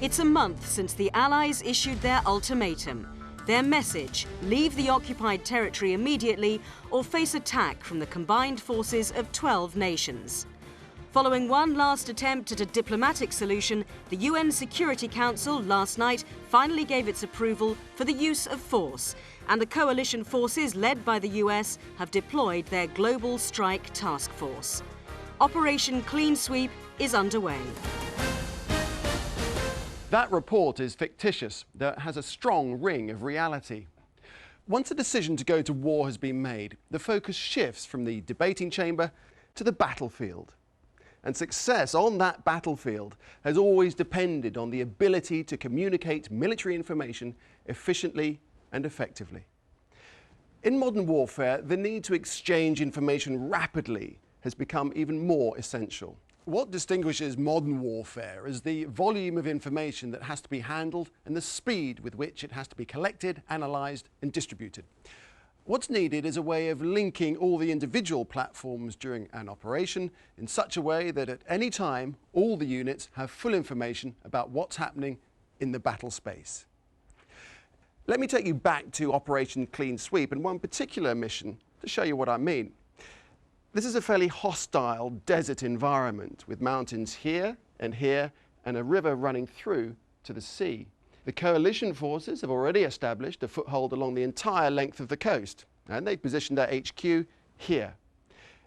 It's a month since the Allies issued their ultimatum. Their message: leave the occupied territory immediately or face attack from the combined forces of 12 nations. Following one last attempt at a diplomatic solution, the UN Security Council last night finally gave its approval for the use of force, and the coalition forces led by the US have deployed their Global Strike Task Force. Operation Clean Sweep is underway. That report is fictitious, though it has a strong ring of reality. Once a decision to go to war has been made, the focus shifts from the debating chamber to the battlefield. And success on that battlefield has always depended on the ability to communicate military information efficiently and effectively. In modern warfare, the need to exchange information rapidly has become even more essential. What distinguishes modern warfare is the volume of information that has to be handled and the speed with which it has to be collected, analysed and distributed. What's needed is a way of linking all the individual platforms during an operation in such a way that at any time all the units have full information about what's happening in the battle space. Let me take you back to Operation Clean Sweep and one particular mission to show you what I mean. This is a fairly hostile desert environment with mountains here and a river running through to the sea. The coalition forces have already established a foothold along the entire length of the coast, and they've positioned their HQ here.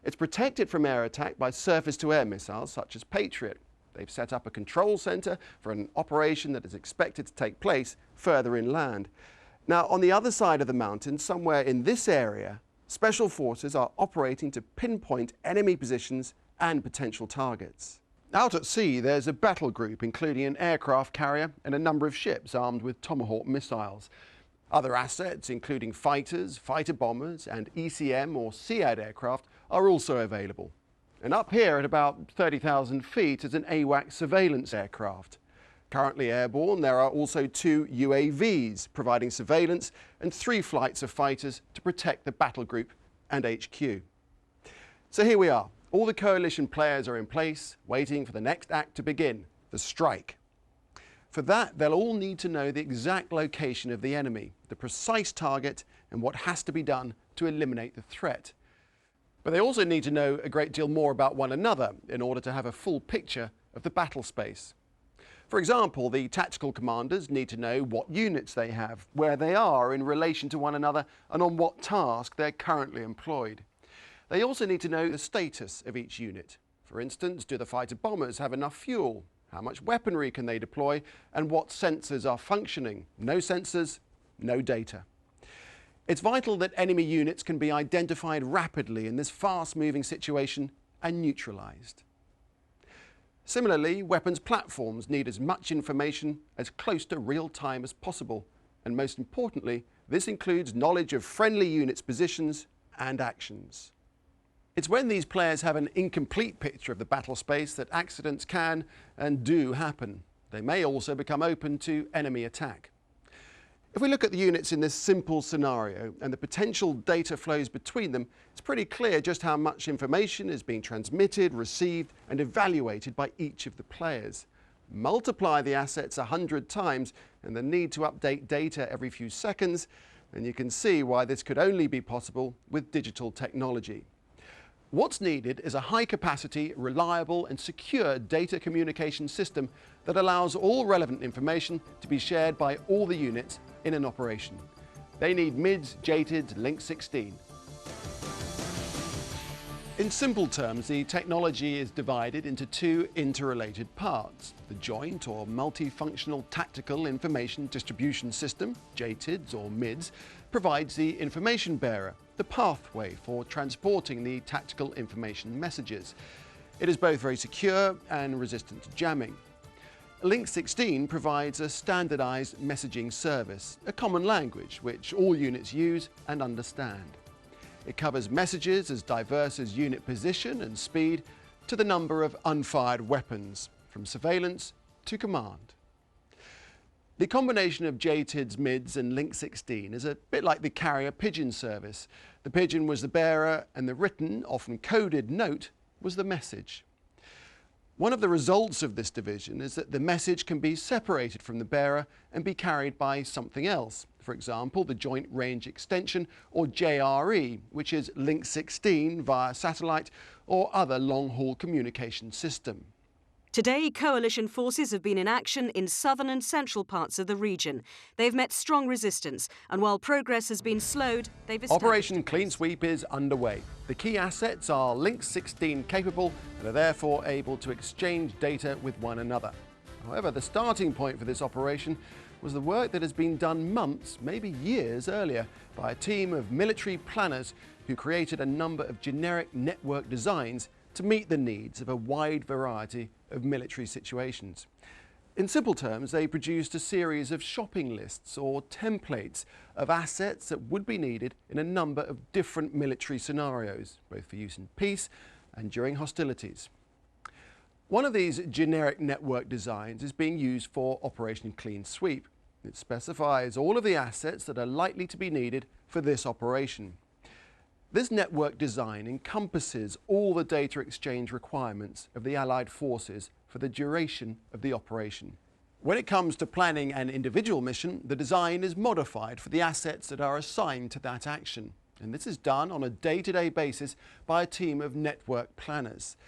It's protected from air attack by surface-to-air missiles such as Patriot. They've set up a control centre for an operation that is expected to take place further inland. Now, on the other side of the mountain, somewhere in this area, Special Forces are operating to pinpoint enemy positions and potential targets. Out at sea, there's a battle group including an aircraft carrier and a number of ships armed with Tomahawk missiles. Other assets, including fighters, fighter bombers and ECM or SEAD aircraft, are also available. And up here at about 30,000 feet is an AWACS surveillance aircraft. Currently airborne, there are also 2 UAVs providing surveillance and 3 flights of fighters to protect the battle group and HQ. So here we are. All the coalition players are in place, waiting for the next act to begin, the strike. For that, they'll all need to know the exact location of the enemy, the precise target, and what has to be done to eliminate the threat. But they also need to know a great deal more about one another in order to have a full picture of the battle space. For example, the tactical commanders need to know what units they have, where they are in relation to one another, and on what task they're currently employed. They also need to know the status of each unit. For instance, do the fighter bombers have enough fuel? How much weaponry can they deploy? And what sensors are functioning? No sensors, no data. It's vital that enemy units can be identified rapidly in this fast-moving situation and neutralised. Similarly, weapons platforms need as much information as close to real time as possible. And most importantly, this includes knowledge of friendly units' positions and actions. It's when these players have an incomplete picture of the battle space that accidents can and do happen. They may also become open to enemy attack. If we look at the units in this simple scenario and the potential data flows between them, it's pretty clear just how much information is being transmitted, received and evaluated by each of the players. Multiply the assets 100 times and the need to update data every few seconds, and you can see why this could only be possible with digital technology. What's needed is a high-capacity, reliable and secure data communication system that allows all relevant information to be shared by all the units in an operation. They need MIDS, JTIDs, Link16. In simple terms, the technology is divided into 2 interrelated parts. The Joint or Multifunctional Tactical Information Distribution System, JTIDs or MIDS, provides the information bearer, the pathway for transporting the tactical information messages. It is both very secure and resistant to jamming. Link16 provides a standardized messaging service, a common language which all units use and understand. It covers messages as diverse as unit position and speed to the number of unfired weapons, from surveillance to command. The combination of JTIDs, MIDS and Link16 is a bit like the carrier pigeon service. The pigeon was the bearer and the written, often coded note was the message. One of the results of this division is that the message can be separated from the bearer and be carried by something else. For example, the Joint Range Extension, or JRE, which is Link16 via satellite or other long-haul communication system. Today, coalition forces have been in action in southern and central parts of the region. They've met strong resistance, and while progress has been slowed, they've established Operation Clean Sweep is underway. The key assets are Link16 capable and are therefore able to exchange data with one another. However, the starting point for this operation was the work that has been done months, maybe years earlier, by a team of military planners who created a number of generic network designs to meet the needs of a wide variety of military situations. In simple terms, they produced a series of shopping lists or templates of assets that would be needed in a number of different military scenarios, both for use in peace and during hostilities. One of these generic network designs is being used for Operation Clean Sweep. It specifies all of the assets that are likely to be needed for this operation. This network design encompasses all the data exchange requirements of the Allied forces for the duration of the operation. When it comes to planning an individual mission, the design is modified for the assets that are assigned to that action. And this is done on a day-to-day basis by a team of network planners.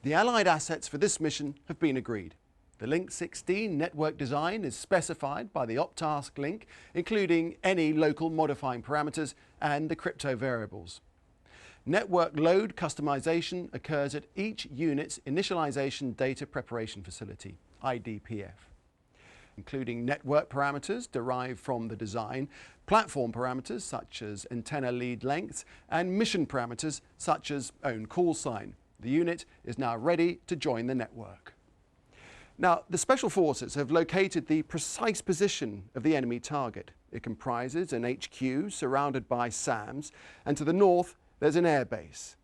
The Allied assets for this mission have been agreed. The Link16 network design is specified by the op-task link, including any local modifying parameters and the crypto variables. Network load customization occurs at each unit's Initialization Data Preparation Facility, IDPF, including network parameters derived from the design, platform parameters such as antenna lead lengths, and mission parameters such as own call sign. The unit is now ready to join the network. Now, the Special Forces have located the precise position of the enemy target. It comprises an HQ surrounded by SAMs, and to the north there's an airbase.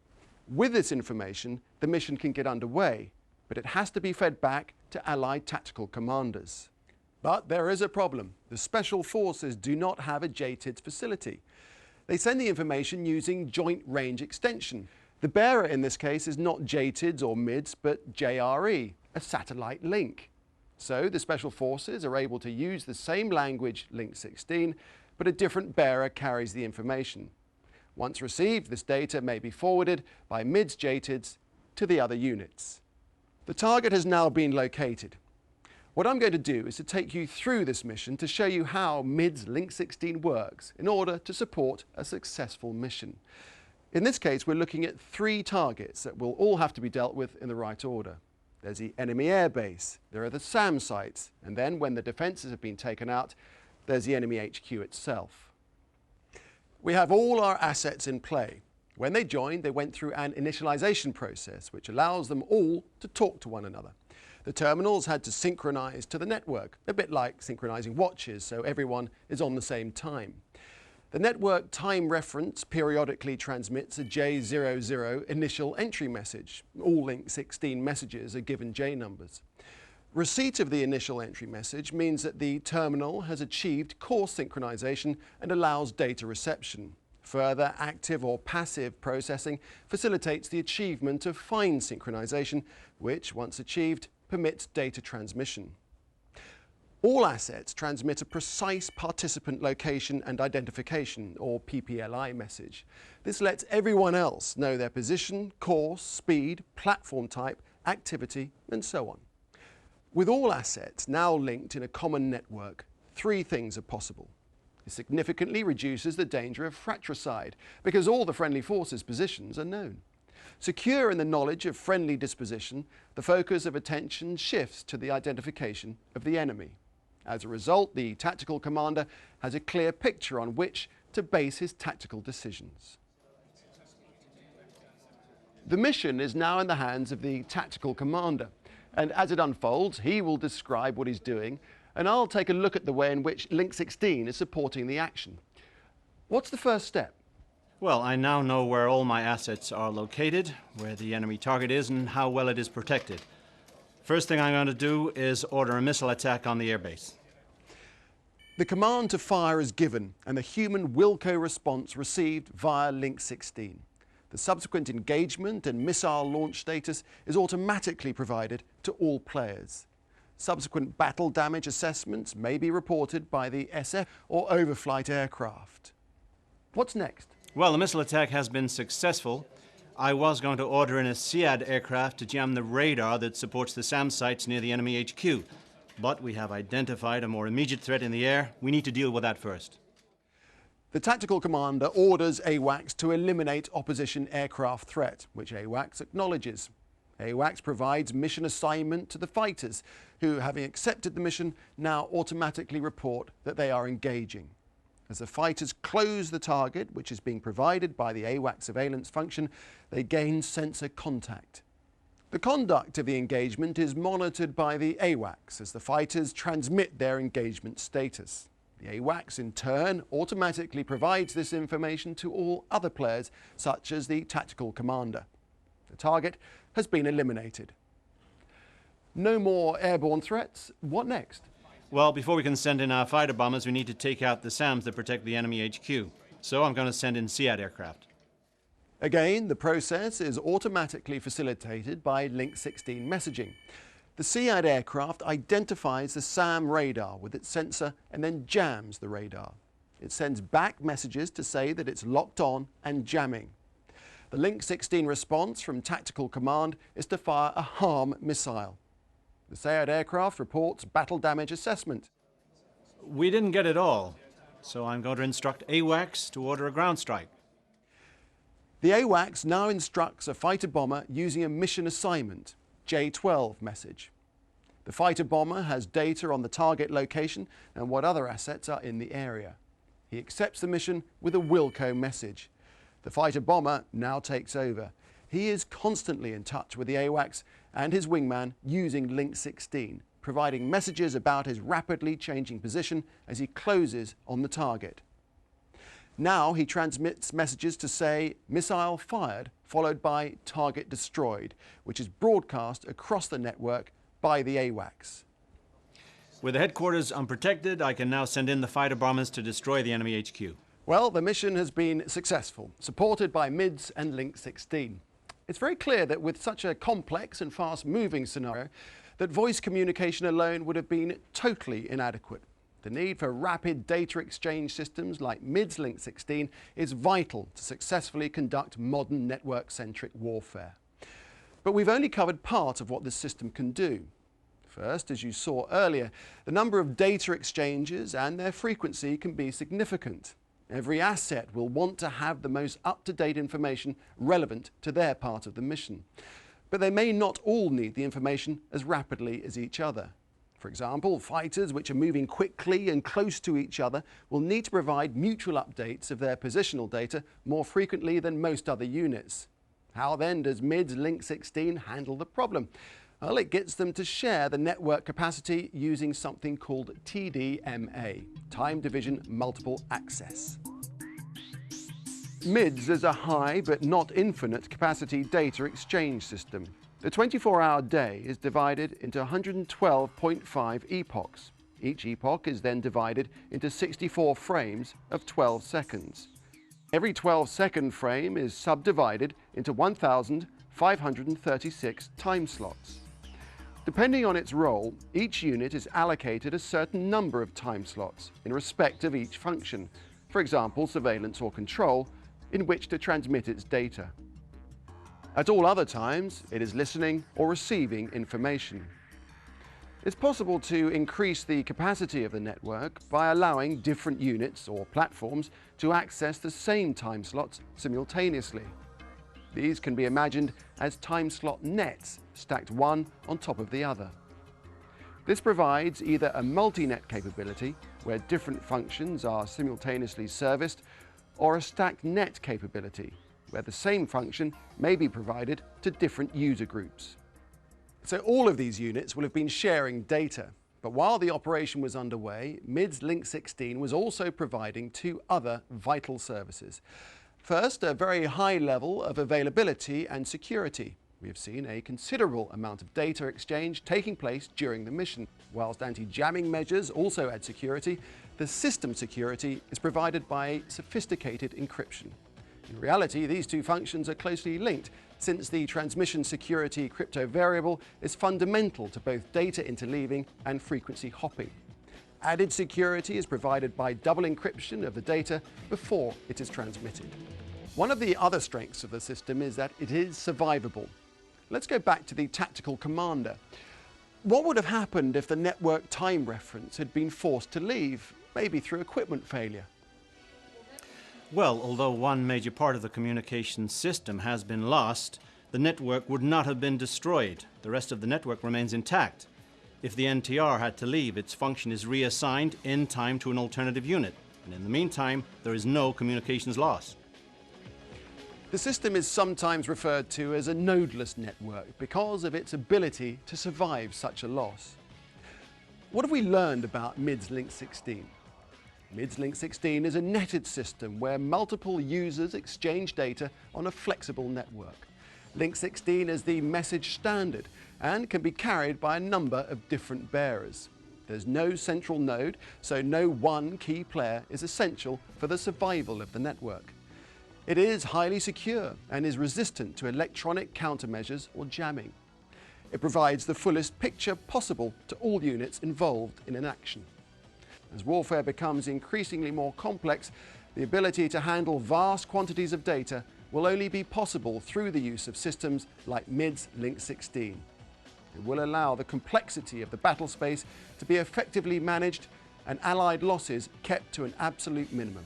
With this information, the mission can get underway, but it has to be fed back to Allied tactical commanders. But there is a problem. The Special Forces do not have a JTIDS facility. They send the information using Joint Range Extension. The bearer in this case is not JTIDS or MIDS, but JRE, a satellite link. So the Special Forces are able to use the same language, Link16, but a different bearer carries the information. Once received, this data may be forwarded by MIDS JTIDS to the other units. The target has now been located. What I'm going to do is to take you through this mission to show you how MIDS Link16 works in order to support a successful mission. In this case, we're looking at 3 targets that will all have to be dealt with in the right order. There's the enemy airbase, there are the SAM sites, and then when the defences have been taken out, there's the enemy HQ itself. We have all our assets in play. When they joined, they went through an initialization process, which allows them all to talk to one another. The terminals had to synchronize to the network, a bit like synchronizing watches, so everyone is on the same time. The network time reference periodically transmits a J00 initial entry message. All Link16 messages are given J numbers. Receipt of the initial entry message means that the terminal has achieved course synchronization and allows data reception. Further active or passive processing facilitates the achievement of fine synchronization, which, once achieved, permits data transmission. All assets transmit a precise participant location and identification, or PPLI message. This lets everyone else know their position, course, speed, platform type, activity, and so on. With all assets now linked in a common network, 3 things are possible. It significantly reduces the danger of fratricide, because all the friendly forces' positions are known. Secure in the knowledge of friendly disposition, the focus of attention shifts to the identification of the enemy. As a result, the tactical commander has a clear picture on which to base his tactical decisions. The mission is now in the hands of the tactical commander, and as it unfolds, he will describe what he's doing, and I'll take a look at the way in which Link16 is supporting the action. What's the first step? Well, I now know where all my assets are located, where the enemy target is, and how well it is protected. First thing I'm going to do is order a missile attack on the airbase. The command to fire is given and the human Wilco response received via Link16. The subsequent engagement and missile launch status is automatically provided to all players. Subsequent battle damage assessments may be reported by the SF or overflight aircraft. What's next? Well, the missile attack has been successful. I was going to order in a SEAD aircraft to jam the radar that supports the SAM sites near the enemy HQ. But we have identified a more immediate threat in the air. We need to deal with that first. The tactical commander orders AWACS to eliminate opposition aircraft threat, which AWACS acknowledges. AWACS provides mission assignment to the fighters, who, having accepted the mission, now automatically report that they are engaging. As the fighters close the target, which is being provided by the AWACS surveillance function, they gain sensor contact. The conduct of the engagement is monitored by the AWACS as the fighters transmit their engagement status. The AWACS, in turn, automatically provides this information to all other players, such as the tactical commander. The target has been eliminated. No more airborne threats. What next? Well, before we can send in our fighter bombers, we need to take out the SAMs that protect the enemy HQ. So I'm going to send in SEAD aircraft. Again, the process is automatically facilitated by Link16 messaging. The SEAD aircraft identifies the SAM radar with its sensor and then jams the radar. It sends back messages to say that it's locked on and jamming. The Link16 response from Tactical Command is to fire a HARM missile. The SEAD aircraft reports battle damage assessment. We didn't get it all, so I'm going to instruct AWACS to order a ground strike. The AWACS now instructs a fighter bomber using a mission assignment, J12 message. The fighter bomber has data on the target location and what other assets are in the area. He accepts the mission with a Wilco message. The fighter bomber now takes over. He is constantly in touch with the AWACS and his wingman using Link16, providing messages about his rapidly changing position as he closes on the target. Now he transmits messages to say missile fired, followed by target destroyed, which is broadcast across the network by the AWACS. With the headquarters unprotected, I can now send in the fighter bombers to destroy the enemy HQ. Well, the mission has been successful, supported by MIDS and Link16. It's very clear that with such a complex and fast-moving scenario, that voice communication alone would have been totally inadequate. The need for rapid data exchange systems like MIDS Link16 is vital to successfully conduct modern network-centric warfare. But we've only covered part of what this system can do. First, as you saw earlier, the number of data exchanges and their frequency can be significant. Every asset will want to have the most up-to-date information relevant to their part of the mission. But they may not all need the information as rapidly as each other. For example, fighters which are moving quickly and close to each other will need to provide mutual updates of their positional data more frequently than most other units. How then does MIDS Link16 handle the problem? Well, it gets them to share the network capacity using something called TDMA, Time Division Multiple Access. MIDS is a high but not infinite capacity data exchange system. The 24-hour day is divided into 112.5 epochs. Each epoch is then divided into 64 frames of 12 seconds. Every 12-second frame is subdivided into 1,536 time slots. Depending on its role, each unit is allocated a certain number of time slots in respect of each function, for example, surveillance or control, in which to transmit its data. At all other times, it is listening or receiving information. It's possible to increase the capacity of the network by allowing different units or platforms to access the same time slots simultaneously. These can be imagined as time slot nets stacked one on top of the other. This provides either a multi-net capability, where different functions are simultaneously serviced, or a stacked net capability, where the same function may be provided to different user groups. So all of these units will have been sharing data, but while the operation was underway, MIDS Link16 was also providing two other vital services. First, a very high level of availability and security. We have seen a considerable amount of data exchange taking place during the mission. Whilst anti-jamming measures also add security, the system security is provided by sophisticated encryption. In reality, these two functions are closely linked, since the transmission security crypto variable is fundamental to both data interleaving and frequency hopping. Added security is provided by double encryption of the data before it is transmitted. One of the other strengths of the system is that it is survivable. Let's go back to the tactical commander. What would have happened if the network time reference had been forced to leave, maybe through equipment failure? Well, although one major part of the communication system has been lost, the network would not have been destroyed. The rest of the network remains intact. If the NTR had to leave, its function is reassigned in time to an alternative unit. And in the meantime, there is no communications loss. The system is sometimes referred to as a nodeless network because of its ability to survive such a loss. What have we learned about MIDS Link16? MIDS Link16 is a netted system where multiple users exchange data on a flexible network. Link16 is the message standard and can be carried by a number of different bearers. There's no central node, so no one key player is essential for the survival of the network. It is highly secure and is resistant to electronic countermeasures or jamming. It provides the fullest picture possible to all units involved in an action. As warfare becomes increasingly more complex, the ability to handle vast quantities of data will only be possible through the use of systems like MIDS Link16. It will allow the complexity of the battle space to be effectively managed and Allied losses kept to an absolute minimum.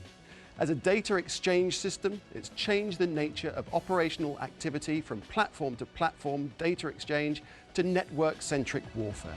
As a data exchange system, it's changed the nature of operational activity from platform to platform data exchange to network-centric warfare.